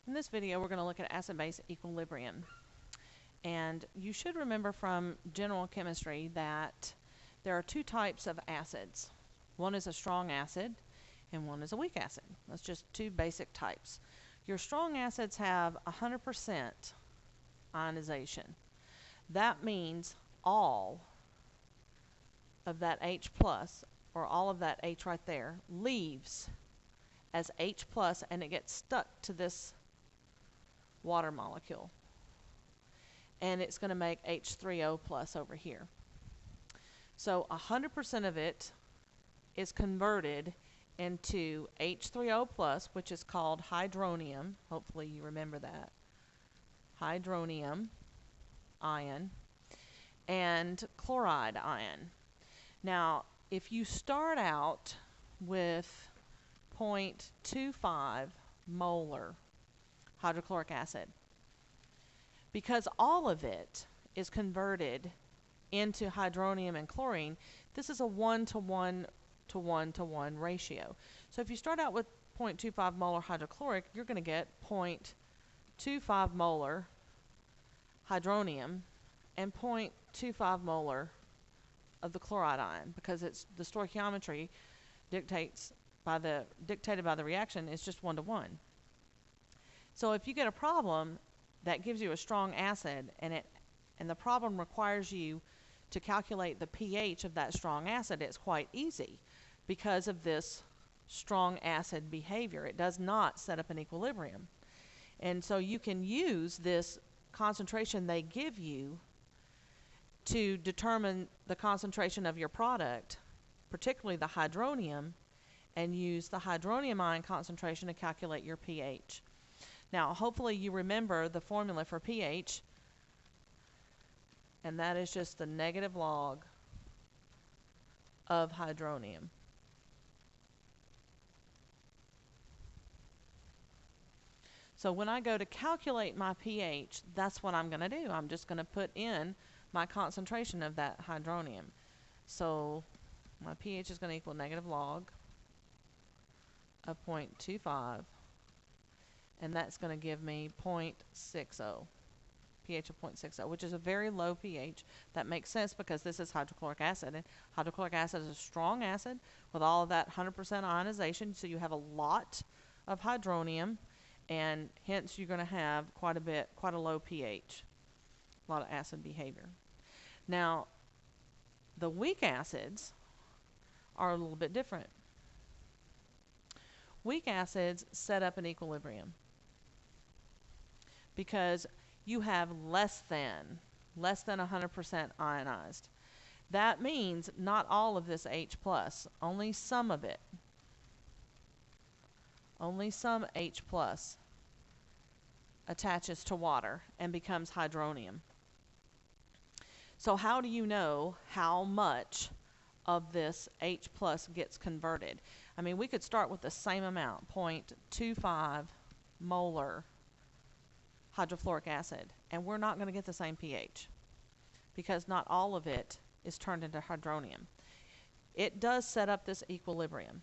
In this video, we're going to look at acid-base equilibrium. And you should remember from general chemistry that there are two types of acids. One is a strong acid, and one is a weak acid. That's just two basic types. Your strong acids have 100% ionization. That means all of that H plus, or all of that H right there, leaves as H plus, and it gets stuck to this water molecule. And it's going to make H3O plus over here. So 100% of it is converted into H3O plus, which is called hydronium. Hopefully you remember that. Hydronium ion and chloride ion. Now, if you start out with 0.25 molar hydrochloric acid, because all of it is converted into hydronium and chlorine, this is a 1 to 1 to 1 to 1 ratio. So if you start out with 0.25 molar hydrochloric, you're going to get 0.25 molar hydronium and 0.25 molar of the chloride ion, because it's the stoichiometry dictated by the reaction is just 1 to 1. So if you get a problem that gives you a strong acid, and the problem requires you to calculate the pH of that strong acid, it's quite easy because of this strong acid behavior. It does not set up an equilibrium. And so you can use this concentration they give you to determine the concentration of your product, particularly the hydronium, and use the hydronium ion concentration to calculate your pH. Now, hopefully you remember the formula for pH, and that is just the negative log of hydronium. So when I go to calculate my pH, that's what I'm going to do. I'm just going to put in my concentration of that hydronium. So my pH is going to equal negative log of 0.25. And that's going to give me 0.60, pH of 0.60, which is a very low pH. That makes sense because this is hydrochloric acid, and hydrochloric acid is a strong acid with all of that 100% ionization, so you have a lot of hydronium, and hence you're going to have quite a low pH, a lot of acid behavior. Now, the weak acids are a little bit different. Weak acids set up an equilibrium because you have less than 100% ionized. That means not all of this H plus, only some of it. Only some H plus attaches to water and becomes hydronium. So how do you know how much of this H plus gets converted? I mean, we could start with the same amount, 0.25 molar hydrofluoric acid, and we're not going to get the same pH because not all of it is turned into hydronium. It does set up this equilibrium.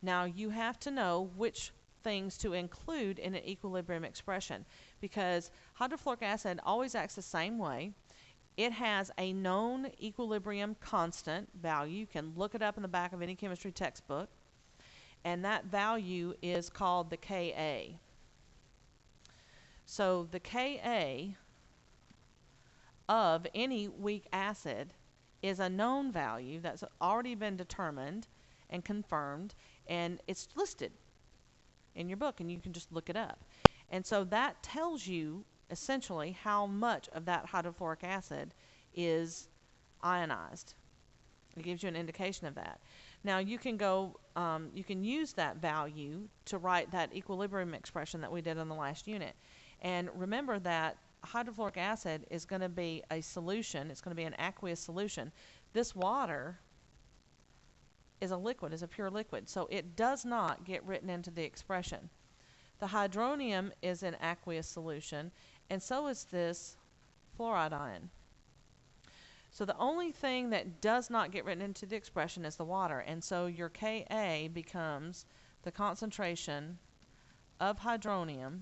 Now, you have to know which things to include in an equilibrium expression, because hydrofluoric acid always acts the same way. It has a known equilibrium constant value. You can look it up in the back of any chemistry textbook, and that value is called the Ka. So the Ka of any weak acid is a known value that's already been determined and confirmed, and it's listed in your book, and you can just look it up. And so that tells you essentially how much of that hydrofluoric acid is ionized. It gives you an indication of that. Now you can use that value to write that equilibrium expression that we did in the last unit. And remember that hydrofluoric acid is going to be a solution. It's going to be an aqueous solution. This water is a liquid, is a pure liquid, so it does not get written into the expression. The hydronium is an aqueous solution, and so is this fluoride ion. So the only thing that does not get written into the expression is the water, and so your Ka becomes the concentration of hydronium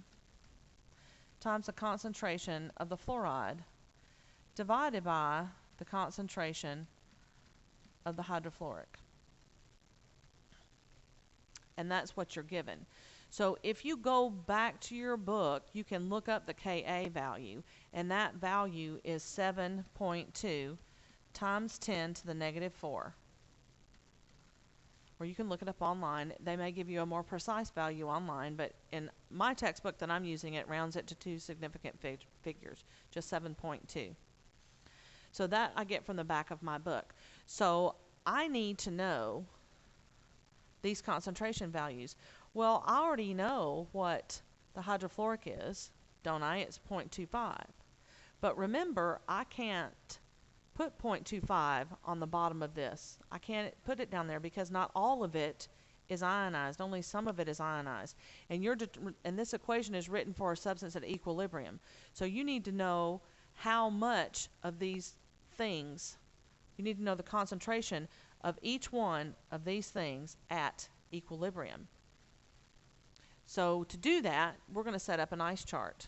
times the concentration of the fluoride divided by the concentration of the hydrofluoric. And that's what you're given. So if you go back to your book, you can look up the Ka value, and that value is 7.2 times 10 to the negative 4. Or you can look it up online. They may give you a more precise value online, but in my textbook that I'm using, it rounds it to two significant figures, just 7.2. So that I get from the back of my book. So I need to know these concentration values. Well, I already know what the hydrofluoric is, don't I? It's 0.25. But remember, I can't put 0.25 on the bottom of this. I can't put it down there because not all of it is ionized. Only some of it is ionized. And this equation is written for a substance at equilibrium. So you need to know how much of these things, you need to know the concentration of each one of these things at equilibrium. So to do that, we're going to set up an ice chart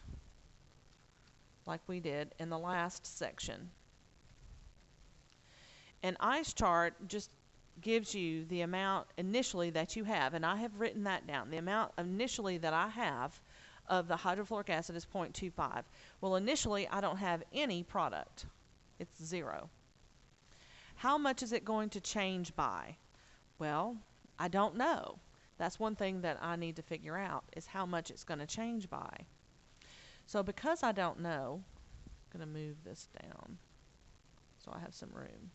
like we did in the last section. An ice chart just gives you the amount initially that you have, and I have written that down. The amount initially that I have of the hydrofluoric acid is 0.25. Well, initially I don't have any product. It's 0. How much is it going to change by? Well, I don't know. That's one thing that I need to figure out, is how much it's going to change by. So because I don't know, I'm going to move this down so I have some room.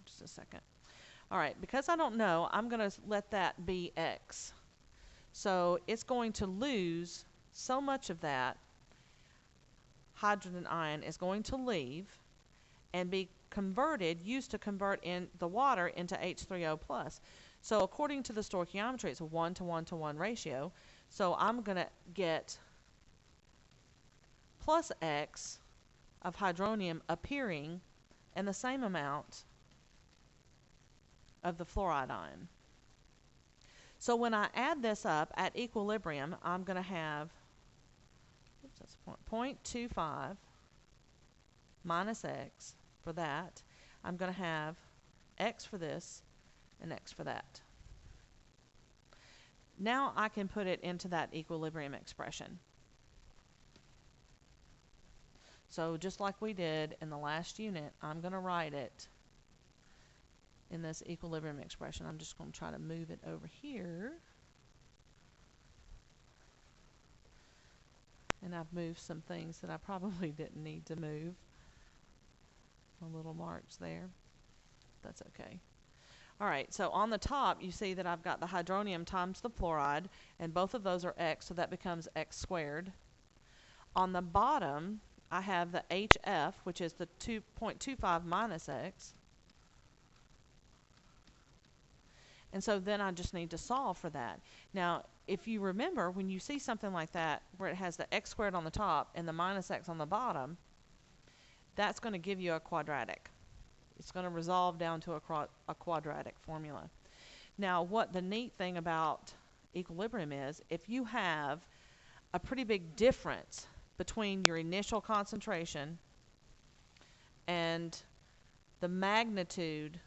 Just a second. All right, because I don't know, I'm going to let that be X. So it's going to lose so much of that hydrogen ion is going to leave and be converted, used to convert in the water into H3O+. So according to the stoichiometry, it's a 1 to 1 to 1 ratio. So I'm going to get plus X of hydronium appearing in the same amount of the fluoride ion. So when I add this up at equilibrium, I'm going to have 0.25 minus X for that. I'm going to have X for this and X for that. Now I can put it into that equilibrium expression. So just like we did in the last unit, I'm going to write it in this equilibrium expression. I'm just going to try to move it over here. And I've moved some things that I probably didn't need to move. My little marks there. That's okay. All right, so on the top, you see that I've got the hydronium times the fluoride, and both of those are X, so that becomes X squared. On the bottom, I have the HF, which is the 2.25 minus X. And so then I just need to solve for that. Now, if you remember, when you see something like that, where it has the X squared on the top and the minus X on the bottom, that's going to give you a quadratic. It's going to resolve down to a quadratic formula. Now, what the neat thing about equilibrium is, if you have a pretty big difference between your initial concentration and the magnitude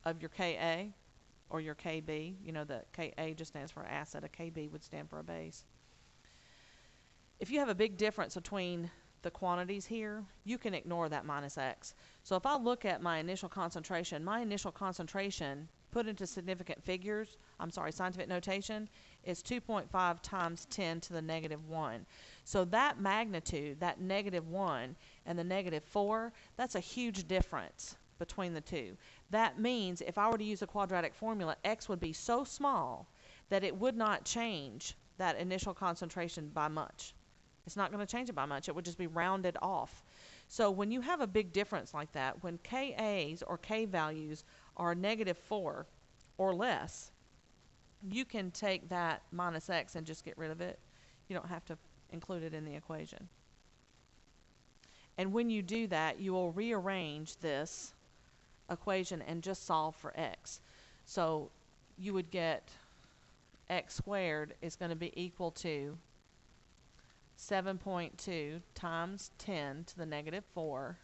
of your Ka or your Kb, you know, the Ka just stands for acid, a Kb would stand for a base. If you have a big difference between the quantities here, you can ignore that minus X. So if I look at my initial concentration put into significant figures, scientific notation, is 2.5 times 10 to the negative 1. So that magnitude, that negative 1 and the negative 4, that's a huge difference between the two. That means if I were to use a quadratic formula, X would be so small that it would not change that initial concentration by much. It's not going to change it by much. It would just be rounded off. So when you have a big difference like that, when Ka's or K values are negative 4 or less, you can take that minus X and just get rid of it. You don't have to include it in the equation. And when you do that, you will rearrange this equation and just solve for X. So you would get X squared is going to be equal to 7.2 times 10 to the negative 4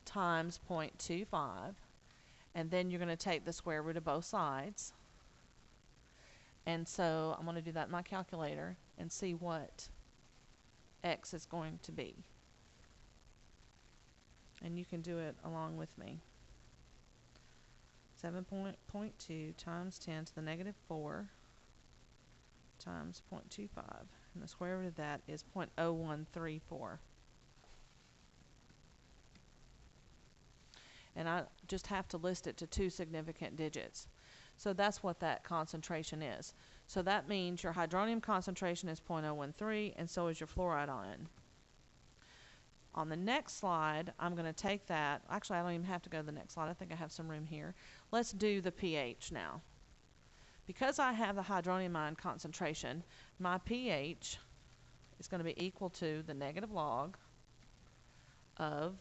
times 0.25, and then you're going to take the square root of both sides. And so I'm going to do that in my calculator and see what x is going to be. And you can do it along with me. 7.2 times 10 to the negative 4 times 0.25. And the square root of that is 0.0134. And I just have to list it to 2 significant digits. So that's what that concentration is. So that means your hydronium concentration is 0.013, and so is your fluoride ion. On the next slide, I'm going to take that. Actually, I don't even have to go to the next slide. I think I have some room here. Let's do the pH now. Because I have the hydronium ion concentration, my pH is going to be equal to the negative log of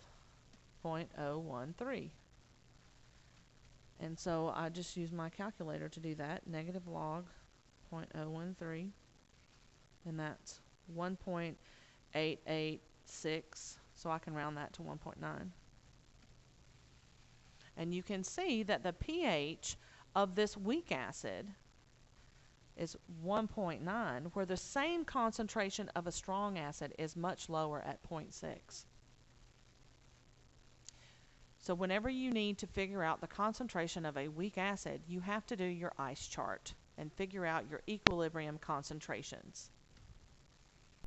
0.013. And so I just use my calculator to do that. Negative log 0.013, and that's 1.886, so I can round that to 1.9. And you can see that the pH of this weak acid is 1.9, where the same concentration of a strong acid is much lower at 0.6. So whenever you need to figure out the concentration of a weak acid, you have to do your ice chart and figure out your equilibrium concentrations.